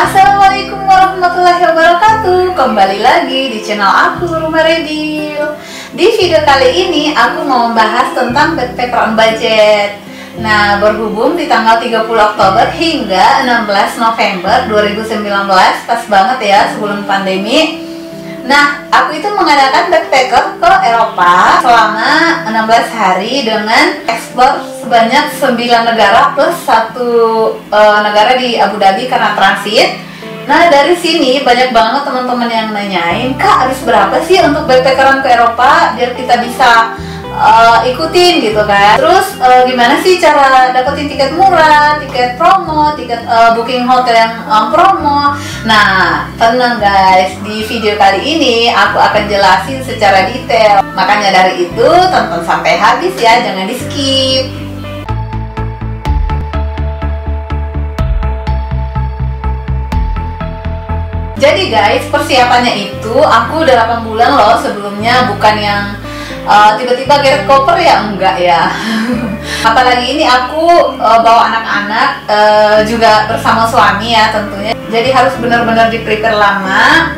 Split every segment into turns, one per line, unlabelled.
Assalamualaikum warahmatullahi wabarakatuh. Kembali lagi di channel aku, Rumah Redil. Di video kali ini aku mau membahas tentang backpacker on budget. Nah, berhubung di tanggal 30 Oktober hingga 16 November 2019, pas banget ya sebelum pandemi. Nah, aku itu mengadakan backpacker ke Eropa selama 16 hari dengan ekspor sebanyak 9 negara plus 1 negara di Abu Dhabi karena transit. Nah, dari sini banyak banget teman-teman yang nanyain, "Kak, harus berapa sih untuk backpackeran ke Eropa biar kita bisa ikutin gitu kan? Terus gimana sih cara dapetin tiket murah, tiket promo, tiket booking hotel yang promo?" Nah, tenang guys, di video kali ini aku akan jelasin secara detail. Makanya dari itu tonton sampai habis ya, jangan di skip. Jadi guys, persiapannya itu aku udah 8 bulan loh sebelumnya, bukan yang tiba-tiba geret koper ya, enggak ya. Apalagi ini aku bawa anak-anak juga bersama suami ya tentunya. Jadi harus benar-benar di-prepare lama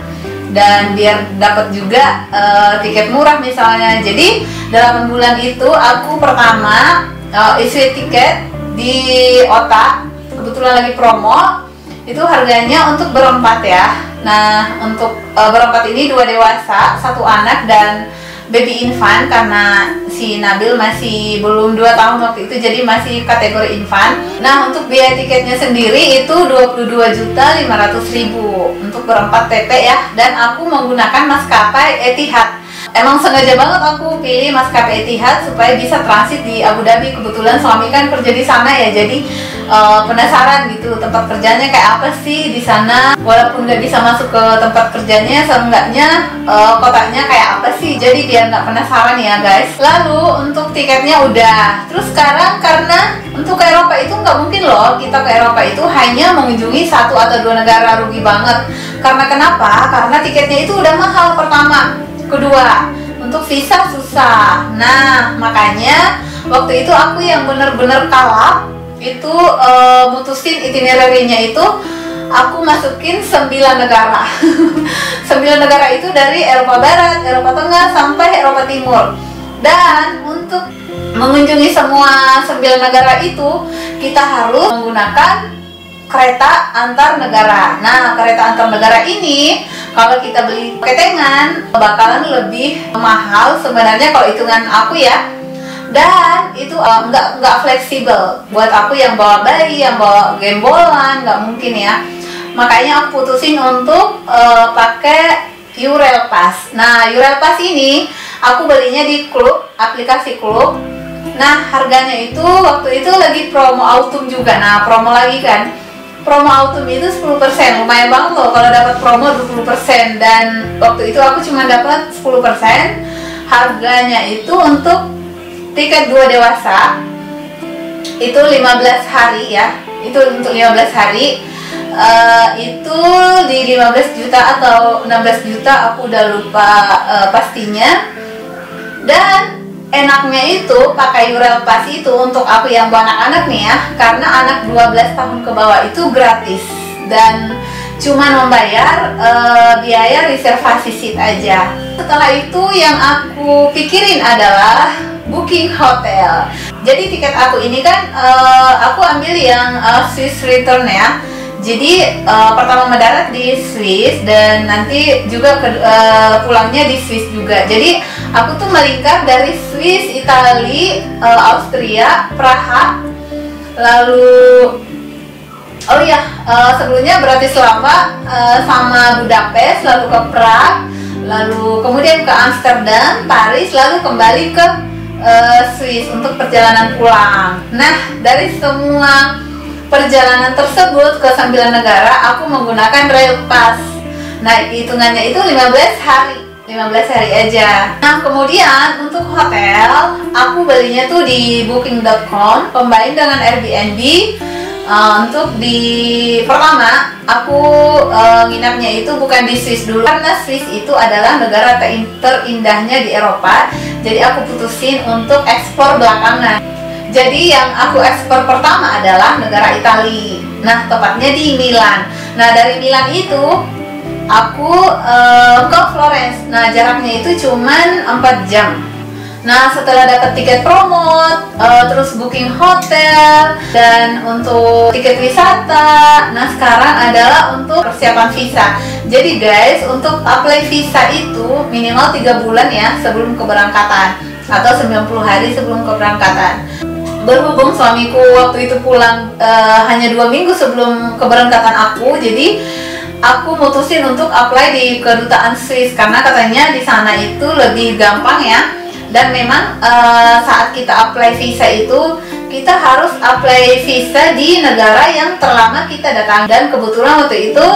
dan biar dapat juga tiket murah misalnya. Jadi dalam bulan itu aku pertama isi tiket di OTA, kebetulan lagi promo. Itu harganya untuk berempat ya. Nah, untuk berempat ini 2 dewasa, 1 anak dan baby infant, karena si Nabil masih belum 2 tahun waktu itu, jadi masih kategori infant. Nah, untuk biaya tiketnya sendiri itu 22.500.000 untuk berempat TP ya. Dan aku menggunakan maskapai Etihad. Emang sengaja banget aku pilih maskapai Etihad supaya bisa transit di Abu Dhabi. Kebetulan suami kan kerja di sana ya, jadi penasaran gitu tempat kerjanya kayak apa sih di sana. Walaupun nggak bisa masuk ke tempat kerjanya, seenggaknya kotanya kayak apa sih. Jadi biar nggak penasaran ya guys. Lalu untuk tiketnya udah. Terus sekarang karena untuk ke Eropa itu nggak mungkin loh kita ke Eropa itu hanya mengunjungi 1 atau 2 negara, rugi banget. Karena kenapa? Karena tiketnya itu udah mahal pertama. Kedua, untuk visa susah. Nah, makanya waktu itu aku yang bener-bener kalap itu mutusin itinerary-nya itu aku masukin 9 negara. 9 negara itu dari Eropa Barat, Eropa Tengah sampai Eropa Timur. Dan untuk mengunjungi semua 9 negara itu kita harus menggunakan kereta antar negara. Nah, kereta antar negara ini kalau kita beli ketengan bakalan lebih mahal sebenarnya kalau hitungan aku ya. Dan itu nggak fleksibel buat aku yang bawa bayi, yang bawa gembolan, nggak mungkin ya. Makanya aku putusin untuk pakai Eurail Pass. Nah, Eurail Pass ini aku belinya di klub, aplikasi klub. Nah, harganya itu waktu itu lagi promo autumn juga. Nah, promo lagi kan. Promo autumn itu 10%, lumayan banget loh kalau dapat promo 20%. Dan waktu itu aku cuma dapat 10%. Harganya itu untuk tiket 2 dewasa itu 15 hari ya. Itu untuk 15 hari itu di 15 juta atau 16 juta, aku udah lupa pastinya. Dan enaknya itu pakai Eurail Pass itu untuk aku yang bawa anak-anak nih ya, karena anak 12 tahun ke bawah itu gratis dan cuma membayar biaya reservasi seat aja. Setelah itu yang aku pikirin adalah booking hotel. Jadi tiket aku ini kan aku ambil yang Swiss return ya. Jadi pertama mendarat di Swiss dan nanti juga pulangnya di Swiss juga. Jadi aku tuh melingkar dari Swiss, Italia, Austria, Praha, lalu sebelumnya Bratislava sama Budapest, lalu ke Prague, lalu kemudian ke Amsterdam, Paris, lalu kembali ke Swiss untuk perjalanan pulang. Nah, dari semua perjalanan tersebut ke 9 negara aku menggunakan Rail Pass. Nah, hitungannya itu 15 hari aja. Nah, kemudian untuk hotel aku belinya tuh di booking.com combine dengan Airbnb. Untuk di pertama aku nginapnya itu bukan di Swiss dulu, karena Swiss itu adalah negara terindahnya di Eropa. Jadi aku putusin untuk ekspor belakangan. Jadi yang aku ekspor pertama adalah negara Italia. Nah, tepatnya di Milan. Nah dari Milan itu aku ke Florence. Nah jaraknya itu cuman 4 jam. Nah setelah dapat tiket promo, terus booking hotel, dan untuk tiket wisata, nah sekarang adalah untuk persiapan visa. Jadi guys, untuk apply visa itu minimal 3 bulan ya sebelum keberangkatan, atau 90 hari sebelum keberangkatan. Berhubung suamiku waktu itu pulang hanya 2 minggu sebelum keberangkatan aku, jadi aku mutusin untuk apply di kedutaan Swiss karena katanya di sana itu lebih gampang ya. Dan memang saat kita apply visa itu kita harus apply visa di negara yang terlama kita datang. Dan kebetulan waktu itu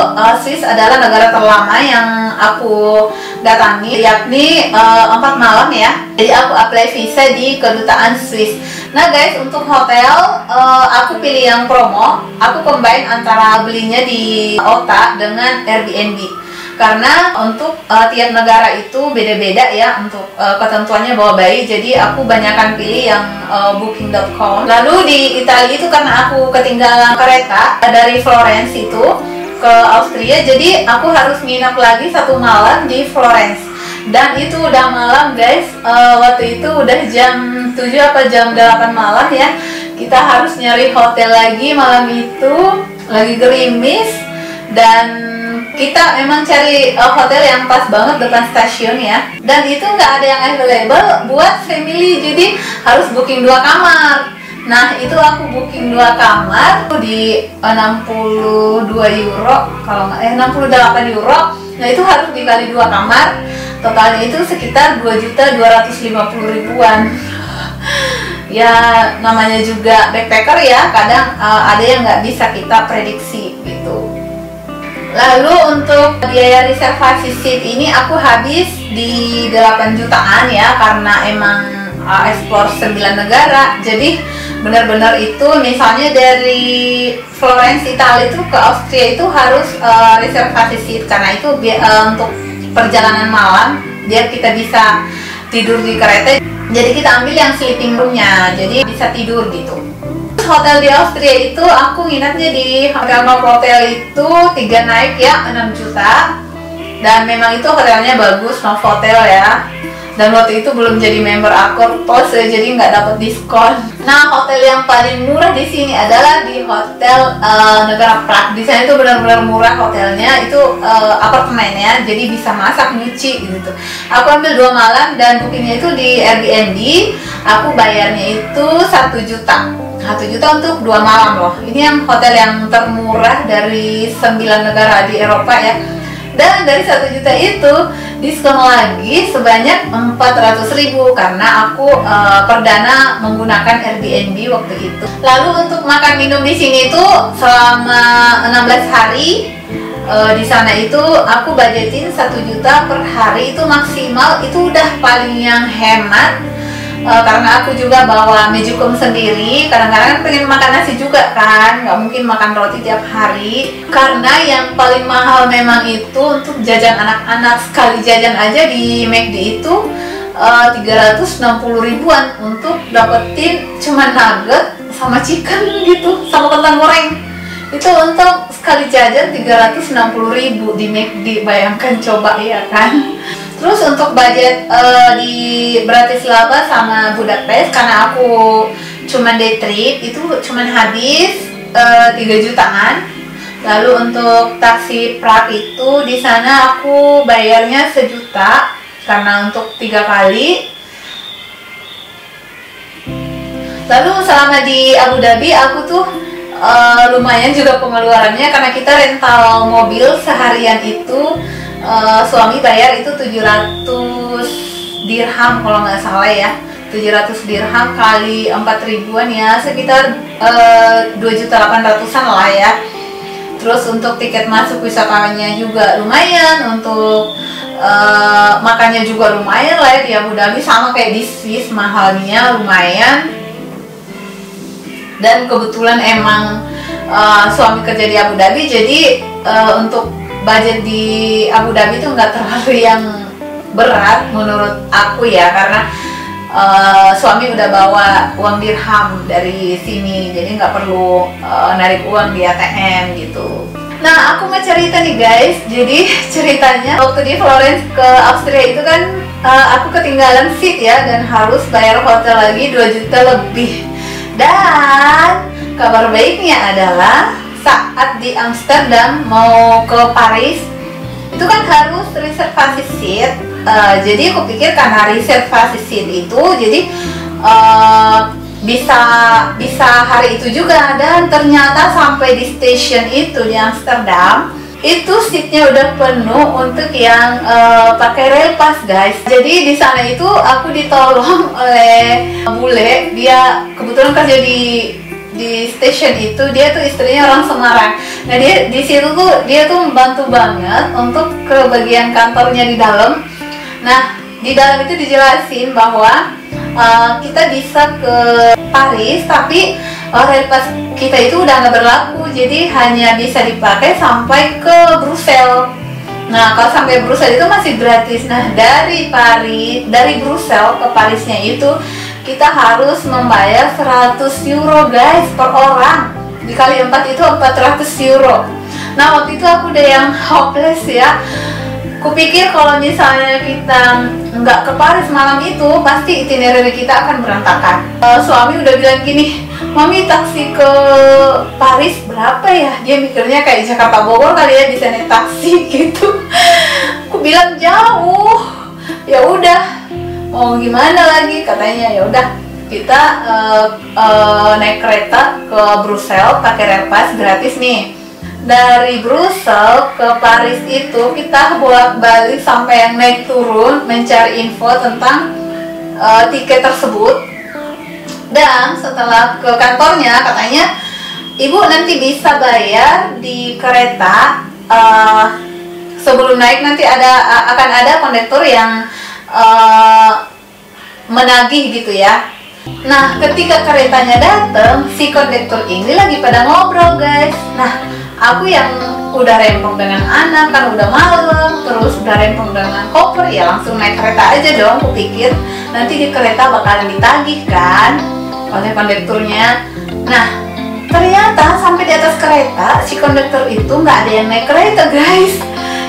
Swiss adalah negara terlama yang aku datangi, yakni 4 malam ya. Jadi aku apply visa di kedutaan Swiss. Nah guys, untuk hotel aku pilih yang promo. Aku combine antara belinya di OTA dengan Airbnb. Karena untuk tiap negara itu beda-beda ya untuk ketentuannya bawa bayi. Jadi aku banyakkan pilih yang booking.com. Lalu di Italia itu karena aku ketinggalan kereta dari Florence itu ke Austria, jadi aku harus nginap lagi 1 malam di Florence. Dan itu udah malam guys, waktu itu udah jam 7 apa jam 8 malam ya. Kita harus nyari hotel lagi malam itu, lagi gerimis. Dan kita memang cari hotel yang pas banget depan stasiun ya. Dan itu nggak ada yang available buat family, jadi harus booking 2 kamar. Nah itu aku booking 2 kamar di 62 euro, kalau nggak 68 euro. Nah itu harus dikali 2 kamar, totalnya itu sekitar 2.250.000-an. Ya namanya juga backpacker ya, kadang ada yang nggak bisa kita prediksi gitu. Lalu untuk biaya reservasi seat ini aku habis di 8 jutaan ya, karena emang explore 9 negara. Jadi benar-benar itu misalnya dari Florence Italia itu ke Austria itu harus reservasi seat, karena itu untuk perjalanan malam biar kita bisa tidur di kereta. Jadi kita ambil yang sleeping roomnya, jadi bisa tidur gitu. Hotel di Austria itu aku nginapnya di hotel Novotel itu 3 night ya 6 juta. Dan memang itu hotelnya bagus, Novotel ya. Dan waktu itu belum jadi member Accor, jadi nggak dapat diskon. Nah hotel yang paling murah di sini adalah di hotel negara Prague. Di sana itu benar-benar murah hotelnya, itu apartemen ya, jadi bisa masak, nyuci gitu. Aku ambil 2 malam dan bookingnya itu di Airbnb. Aku bayarnya itu 1 juta. 1 juta untuk 2 malam loh. Ini yang hotel yang termurah dari 9 negara di Eropa ya. Dan dari 1 juta itu diskon lagi sebanyak 400.000 karena aku perdana menggunakan Airbnb waktu itu. Lalu untuk makan minum di sini itu selama 16 hari di sana itu aku budgetin 1 juta per hari, itu maksimal, itu udah paling yang hemat. Karena aku juga bawa mejukom sendiri, kadang-kadang kan pengen makan nasi juga kan, nggak mungkin makan roti tiap hari. Karena yang paling mahal memang itu untuk jajan anak-anak, sekali jajan aja di McD itu 360.000-an untuk dapetin cuma nugget sama chicken gitu, sama kentang goreng. Itu untuk sekali jajan 360.000 di McD, bayangkan coba ya kan. Terus untuk budget di Bratislava sama Budapest, karena aku cuman day trip, itu cuman habis 3 jutaan. Lalu untuk taksi Prague itu di sana aku bayarnya 1 juta karena untuk 3 kali. Lalu selama di Abu Dhabi aku tuh lumayan juga pengeluarannya, karena kita rental mobil seharian itu suami bayar itu 700 dirham kalau nggak salah ya, 700 dirham kali 4.000-an ya, sekitar 2.800.000-an lah ya. Terus untuk tiket masuk wisatawannya juga lumayan, untuk makannya juga lumayan lah ya di Abu Dhabi, sama kayak di Swiss, mahalnya lumayan. Dan kebetulan emang suami kerja di Abu Dhabi, jadi untuk budget di Abu Dhabi itu nggak terlalu yang berat menurut aku ya, karena suami udah bawa uang dirham dari sini, jadi nggak perlu narik uang di ATM gitu. Nah, aku mau cerita nih guys. Jadi ceritanya waktu di Florence ke Austria itu kan aku ketinggalan seat ya, dan harus bayar hotel lagi 2 juta lebih. Dan kabar baiknya adalah saat di Amsterdam mau ke Paris itu kan harus reservasi seat. Jadi aku pikir karena reservasi seat itu jadi bisa hari itu juga, dan ternyata sampai di station itu di Amsterdam itu seatnya udah penuh untuk yang pakai rail pass guys. Jadi di sana itu aku ditolong oleh bule, dia kebetulan kerja di station itu, dia tuh istrinya orang Semarang. Nah dia di situ tuh dia tuh membantu banget untuk ke bagian kantornya di dalam. Nah di dalam itu dijelasin bahwa kita bisa ke Paris, tapi rail pass kita itu udah nggak berlaku, jadi hanya bisa dipakai sampai ke Brussels. Nah kalau sampai Brussels itu masih gratis. Nah dari Brussels ke Parisnya itu kita harus membayar 100 euro guys per orang, dikali 4 itu 400 euro. Nah waktu itu aku udah yang hopeless ya. Kupikir kalau misalnya kita nggak ke Paris malam itu, pasti itinerary kita akan berantakan. Suami udah bilang gini, "Mami, taksi ke Paris berapa ya?" Dia mikirnya kayak Jakarta Bogor kali ya, bisa naik taksi gitu. Aku bilang jauh. Ya udah, mau gimana lagi, katanya ya udah kita naik kereta ke Brussels pakai rail pass gratis nih. Dari Brussels ke Paris itu kita bolak-balik sampai yang naik turun mencari info tentang tiket tersebut. Dan setelah ke kantornya katanya, "Ibu nanti bisa bayar di kereta, sebelum naik nanti akan ada kondektur yang menagih gitu ya." Nah ketika keretanya datang, si kondektur ini lagi pada ngobrol guys. Nah aku yang udah rempong dengan anak kan udah malam, terus udah rempong dengan koper, ya langsung naik kereta aja dong. Kupikir nanti di kereta bakalan ditagih kan oleh kondekturnya. Nah ternyata sampai di atas kereta si kondektur itu nggak ada yang naik kereta guys.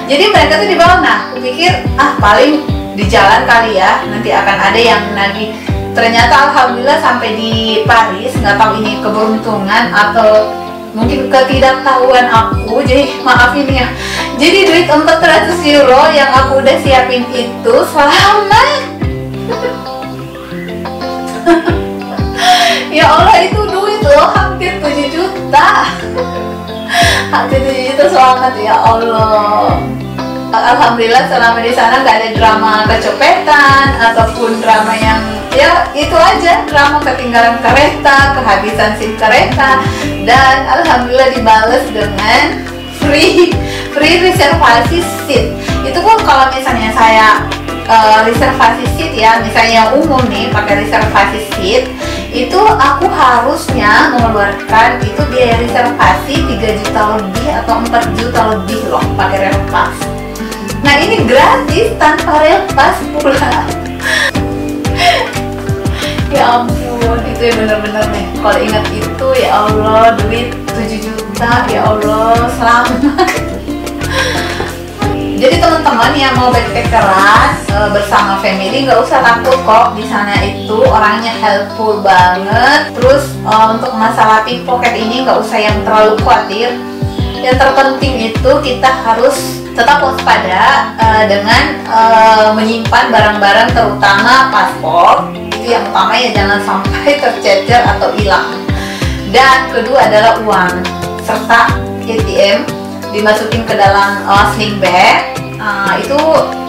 Jadi mereka tuh di bawah. Nah kupikir paling di jalan kali ya, nanti akan ada yang menagih. Ternyata alhamdulillah sampai di Paris, nggak tahu ini keberuntungan atau mungkin ketidaktahuan aku, jadi maaf ini ya. Jadi duit 400 euro yang aku udah siapin itu selamat. Ya Allah itu duit loh, hampir 7 juta. Hampir 7 juta selamat ya Allah. Alhamdulillah selama di sana nggak ada drama kecopetan ataupun drama yang ya itu aja, drama ketinggalan kereta, kehabisan SIM kereta, dan alhamdulillah dibales dengan free reservasi seat. Itu pun kalau misalnya saya reservasi seat ya, misalnya yang umum nih pakai reservasi seat, itu aku harusnya mengeluarkan itu biaya reservasi 3 juta lebih atau 4 juta lebih loh pakai rail pass. Nah ini gratis tanpa rail pass pula. Ya ampun, itu ya bener-bener nih kalau ingat itu, ya Allah, duit 7 juta, ya Allah, selamat. Jadi teman-teman yang mau backpackeran bersama family nggak usah takut kok, di sana itu orangnya helpful banget. Terus untuk masalah pickpocket ini nggak usah yang terlalu khawatir. Yang terpenting itu kita harus tetap waspada dengan menyimpan barang-barang, terutama paspor. Yang utama ya, jangan sampai tercecer atau hilang. Dan kedua adalah uang serta ATM dimasukin ke dalam sling bag. Itu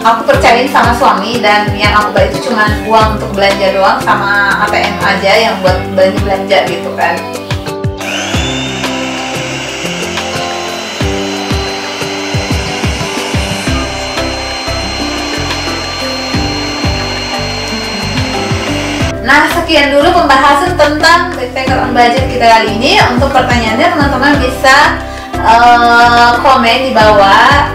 aku percayain sama suami, dan yang aku bawa itu cuma uang untuk belanja doang sama ATM aja yang buat belanja gitu kan. Nah, sekian dulu pembahasan tentang backpacker on budget kita kali ini. Untuk pertanyaannya teman-teman bisa komen di bawah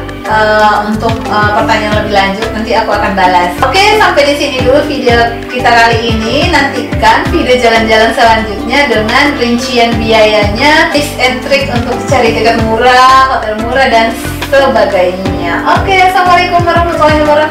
untuk pertanyaan lebih lanjut, nanti aku akan balas. Oke, sampai di sini dulu video kita kali ini. Nantikan video jalan-jalan selanjutnya dengan rincian biayanya, tips and trick untuk cari tiket murah, hotel murah dan sebagainya. Oke, assalamualaikum warahmatullahi wabarakatuh.